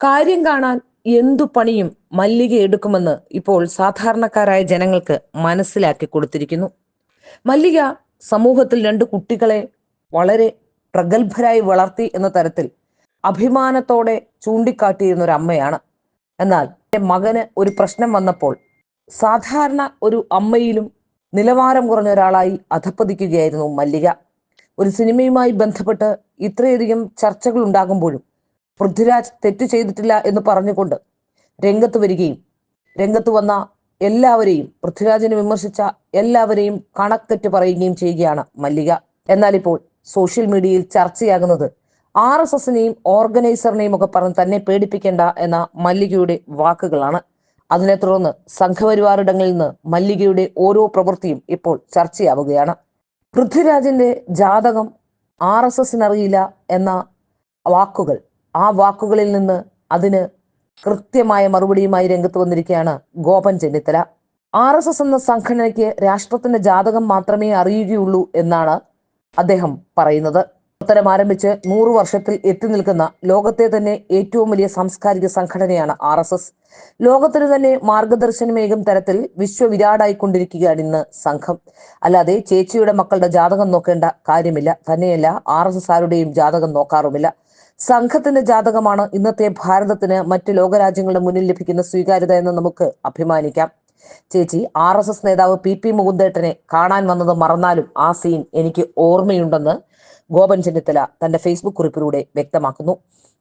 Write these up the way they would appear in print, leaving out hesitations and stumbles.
കാര്യം കാണാൻ എന്തു പണിയും മല്ലിക എടുക്കുമെന്ന് ഇപ്പോൾ സാധാരണക്കാരായ ജനങ്ങൾക്ക് മനസ്സിലാക്കി കൊടുത്തിരിക്കുന്നു. മല്ലിക സമൂഹത്തിൽ രണ്ട് കുട്ടികളെ വളരെ പ്രഗത്ഭരായി വളർത്തി എന്ന തരത്തിൽ അഭിമാനത്തോടെ ചൂണ്ടിക്കാട്ടിയിരുന്ന ഒരു അമ്മയാണ്. എന്നാൽ മകന് ഒരു പ്രശ്നം വന്നപ്പോൾ സാധാരണ ഒരു അമ്മയിലും നിലവാരം കുറഞ്ഞ ഒരാളായി അധപ്പതിക്കുകയായിരുന്നു മല്ലിക. ഒരു സിനിമയുമായി ബന്ധപ്പെട്ട് ഇത്രയധികം ചർച്ചകൾ ഉണ്ടാകുമ്പോഴും പൃഥ്വിരാജ് തെറ്റ് ചെയ്തിട്ടില്ല എന്ന് പറഞ്ഞുകൊണ്ട് രംഗത്ത് വരികയും രംഗത്ത് വന്ന എല്ലാവരെയും, പൃഥ്വിരാജിനെ വിമർശിച്ച എല്ലാവരെയും കണക്കെറ്റ് പറയുകയും ചെയ്യുകയാണ് മല്ലിക. എന്നാൽ ഇപ്പോൾ സോഷ്യൽ മീഡിയയിൽ ചർച്ചയാകുന്നത് RSSനെയും ഓർഗനൈസറിനെയും ഒക്കെ പറഞ്ഞ് തന്നെ പേടിപ്പിക്കേണ്ട എന്ന മല്ലികയുടെ വാക്കുകളാണ്. അതിനെ തുടർന്ന് സംഘപരിവാറിടങ്ങളിൽ നിന്ന് മല്ലികയുടെ ഓരോ പ്രവൃത്തിയും ഇപ്പോൾ ചർച്ചയാവുകയാണ്. പൃഥ്വിരാജിന്റെ ജാതകം RSSനറിയില്ല എന്ന വാക്കുകൾ, ആ വാക്കുകളിൽ നിന്ന് അതിന് കൃത്യമായ മറുപടിയുമായി രംഗത്ത് വന്നിരിക്കുകയാണ് ഗോപൻ ചെന്നിത്തല. RSS എന്ന സംഘടനയ്ക്ക് രാഷ്ട്രത്തിന്റെ ജാതകം മാത്രമേ അറിയുകയുള്ളൂ എന്നാണ് അദ്ദേഹം പറയുന്നത്. പ്രവർത്തനം ആരംഭിച്ച് 100 വർഷത്തിൽ എത്തി നിൽക്കുന്ന ലോകത്തെ തന്നെ ഏറ്റവും വലിയ സാംസ്കാരിക സംഘടനയാണ് RSS. ലോകത്തിന് തന്നെ മാർഗദർശനമേകും തരത്തിൽ വിശ്വവിരാടായിക്കൊണ്ടിരിക്കുകയാണ് ഇന്ന് സംഘം. അല്ലാതെ ചേച്ചിയുടെ മക്കളുടെ ജാതകം നോക്കേണ്ട കാര്യമില്ല. തന്നെയല്ല, RSS ആരുടെയും ജാതകം നോക്കാറുമില്ല. സംഘത്തിന്റെ ജാതകമാണ് ഇന്നത്തെ ഭാരതത്തിന് മറ്റ് ലോകരാജ്യങ്ങളുടെ മുന്നിൽ ലഭിക്കുന്ന സ്വീകാര്യത എന്ന് നമുക്ക് അഭിമാനിക്കാം. ചേച്ചി RSS നേതാവ് PP മുകുന്ദേട്ടനെ കാണാൻ വന്നത് മറന്നാലും ആ സീൻ എനിക്ക് ഓർമ്മയുണ്ടെന്ന് ഗോപൻ ചെന്നിത്തല തന്റെ ഫേസ്ബുക്ക് കുറിപ്പിലൂടെ വ്യക്തമാക്കുന്നു.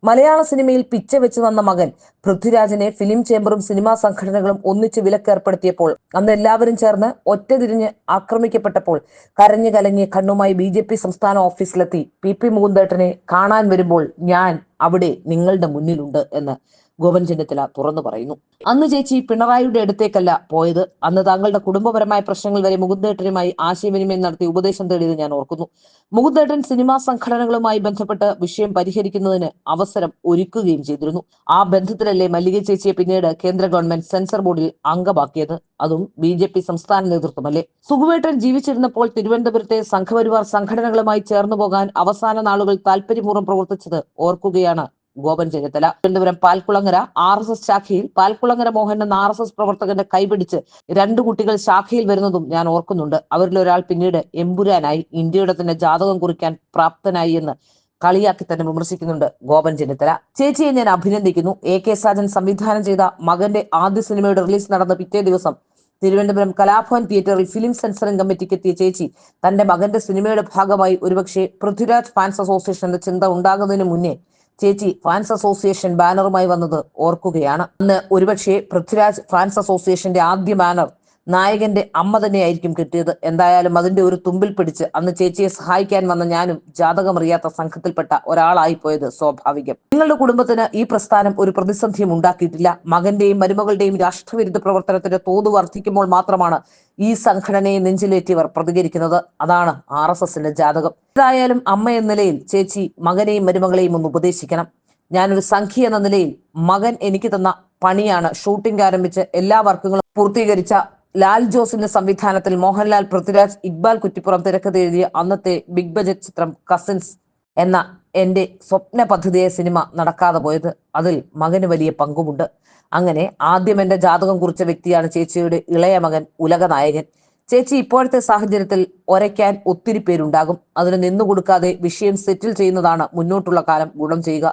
മലയാള സിനിമയിൽ പിച്ച വെച്ച് വന്ന മകൻ പൃഥ്വിരാജിനെ ഫിലിം ചേംബറും സിനിമാ സംഘടനകളും ഒന്നിച്ച് വിലക്കേർപ്പെടുത്തിയപ്പോൾ അന്ന് എല്ലാവരും ചേർന്ന് ഒറ്റതിരിഞ്ഞ് ആക്രമിക്കപ്പെട്ടപ്പോൾ കരഞ്ഞു കലങ്ങിയ കണ്ണുമായി BJP സംസ്ഥാന ഓഫീസിലെത്തി PP മുകുന്ദേട്ടനെ കാണാൻ വരുമ്പോൾ ഞാൻ അവിടെ നിങ്ങളുടെ മുന്നിലുണ്ട് എന്ന് ഗോപൻ ചെന്നിത്തല തുറന്നു പറയുന്നു. അന്ന് ചേച്ചി പിണറായിയുടെ അടുത്തേക്കല്ല പോയത്. അന്ന് താങ്കളുടെ കുടുംബപരമായ പ്രശ്നങ്ങൾ വരെ മുകുന്ദേട്ടനുമായി ആശയവിനിമയം നടത്തി ഉപദേശം തേടിയത് ഞാൻ ഓർക്കുന്നു. മുകുന്ദേട്ടൻ സിനിമാ സംഘടനകളുമായി ബന്ധപ്പെട്ട് വിഷയം പരിഹരിക്കുന്നതിന് അവസരം ഒരുക്കുകയും ചെയ്തിരുന്നു. ആ ബന്ധത്തിലല്ലേ മല്ലിക ചേച്ചിയെ പിന്നീട് കേന്ദ്ര ഗവൺമെന്റ് സെൻസർ ബോർഡിൽ അംഗമാക്കിയത്. അതും BJP സംസ്ഥാന നേതൃത്വമല്ലേ. സുഖുവേട്ടൻ ജീവിച്ചിരുന്നപ്പോൾ തിരുവനന്തപുരത്തെ സംഘപരിവാർ സംഘടനകളുമായി ചേർന്നു പോകാൻ അവസാന നാളുകൾ താല്പര്യപൂർവ്വം പ്രവർത്തിച്ചത് ഓർക്കുകയാണ് ഗോപൻ ചെന്നിത്തല. തിരുവനന്തപുരം പാൽക്കുളങ്ങര RSS ശാഖയിൽ പാൽക്കുളങ്ങര മോഹൻ എന്ന RSS പ്രവർത്തകന്റെ കൈപിടിച്ച് 2 കുട്ടികൾ ശാഖയിൽ വരുന്നതും ഞാൻ ഓർക്കുന്നുണ്ട്. അവരിൽ ഒരാൾ പിന്നീട് എമ്പുരാനായി, ഇന്ത്യയുടെ തന്നെ ജാതകം കുറിക്കാൻ പ്രാപ്തനായി എന്ന് കളിയാക്കി തന്നെ വിമർശിക്കുന്നുണ്ട് ഗോപൻ ചെന്നിത്തല. ചേച്ചിയെ ഞാൻ അഭിനന്ദിക്കുന്നു. AK സാജൻ സംവിധാനം ചെയ്ത മകന്റെ ആദ്യ സിനിമയുടെ റിലീസ് നടന്ന പിറ്റേ ദിവസം തിരുവനന്തപുരം കലാഭവൻ തിയേറ്ററിൽ ഫിലിം സെൻസറിംഗ് കമ്മിറ്റിക്ക് എത്തിയ ചേച്ചി തന്റെ മകന്റെ സിനിമയുടെ ഭാഗമായി ഒരുപക്ഷെ പൃഥ്വിരാജ് ഫാൻസ് അസോസിയേഷൻ എന്ന ചിന്ത ഉണ്ടാകുന്നതിന് മുന്നേ ചേച്ചി ഫാൻസ് അസോസിയേഷൻ ബാനറുമായി വന്നത് ഓർക്കുകയാണ്. അന്ന് ഒരുപക്ഷെ പൃഥ്വിരാജ് ഫാൻസ് അസോസിയേഷന്റെ ആദ്യ ബാനർ നായകന്റെ അമ്മ തന്നെയായിരിക്കും കിട്ടിയത്. എന്തായാലും അതിന്റെ ഒരു തുമ്പിൽ പിടിച്ച് അന്ന് ചേച്ചിയെ സഹായിക്കാൻ വന്ന ഞാനും ജാതകമറിയാത്ത സംഘത്തിൽപ്പെട്ട ഒരാളായി പോയത് സ്വാഭാവികം. നിങ്ങളുടെ കുടുംബത്തിന് ഈ പ്രസ്ഥാനം ഒരു പ്രതിസന്ധിയും ഉണ്ടാക്കിയിട്ടില്ല. മകന്റെയും മരുമകളുടെയും രാഷ്ട്രവിരുദ്ധ പ്രവർത്തനത്തിന്റെ തോത് വർദ്ധിക്കുമ്പോൾ മാത്രമാണ് ഈ സംഘടനയെ നെഞ്ചിലേറ്റിയവർ പ്രതികരിക്കുന്നത്. അതാണ് RSSന്റെ ജാതകം. ഏതായാലും അമ്മ എന്ന നിലയിൽ ചേച്ചി മകനെയും മരുമകളെയും ഒന്ന് ഉപദേശിക്കണം. ഞാനൊരു സംഖ്യ എന്ന നിലയിൽ മകൻ എനിക്ക് തന്ന പണിയാണ് ഷൂട്ടിംഗ് ആരംഭിച്ച് എല്ലാ വർക്കുകളും പൂർത്തീകരിച്ച ലാൽ ജോസിന്റെ സംവിധാനത്തിൽ മോഹൻലാൽ, പൃഥ്വിരാജ്, ഇക്ബാൽ കുറ്റിപ്പുറം തിരക്കഥ എഴുതിയ അന്നത്തെ ബിഗ് ബജറ്റ് ചിത്രം കസിൻസ് എന്ന എന്റെ സ്വപ്ന പദ്ധതിയായ സിനിമ നടക്കാതെ പോയത്. അതിൽ മകന് വലിയ പങ്കുമുണ്ട്. അങ്ങനെ ആദ്യം എന്റെ ജാതകം കുറിച്ച വ്യക്തിയാണ് ചേച്ചിയുടെ ഇളയ മകൻ ഉലകനായകൻ. ചേച്ചി ഇപ്പോഴത്തെ സാഹചര്യത്തിൽ ഒരയ്ക്കാൻ ഒത്തിരി പേരുണ്ടാകും. അതിന് നിന്നുകൊടുക്കാതെ വിഷയം സെറ്റിൽ ചെയ്യുന്നതാണ് മുന്നോട്ടുള്ള കാലം ഗുണം ചെയ്യുക.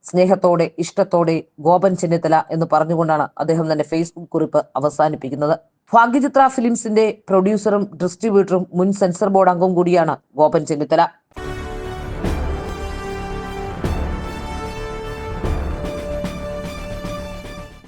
സ്നേഹത്തോടെ, ഇഷ്ടത്തോടെ, ഗോപൻ ചെന്നിത്തല എന്ന് പറഞ്ഞുകൊണ്ടാണ് അദ്ദേഹം തന്റെ ഫേസ്ബുക്ക് കുറിപ്പ് അവസാനിപ്പിക്കുന്നത്. ഭാഗ്യചിത്ര ഫിലിംസിന്റെ പ്രൊഡ്യൂസറും ഡിസ്ട്രിബ്യൂട്ടറും മുൻ സെൻസർ ബോർഡ് അംഗവും കൂടിയാണ് ഗോപൻ ചെന്നിത്തല.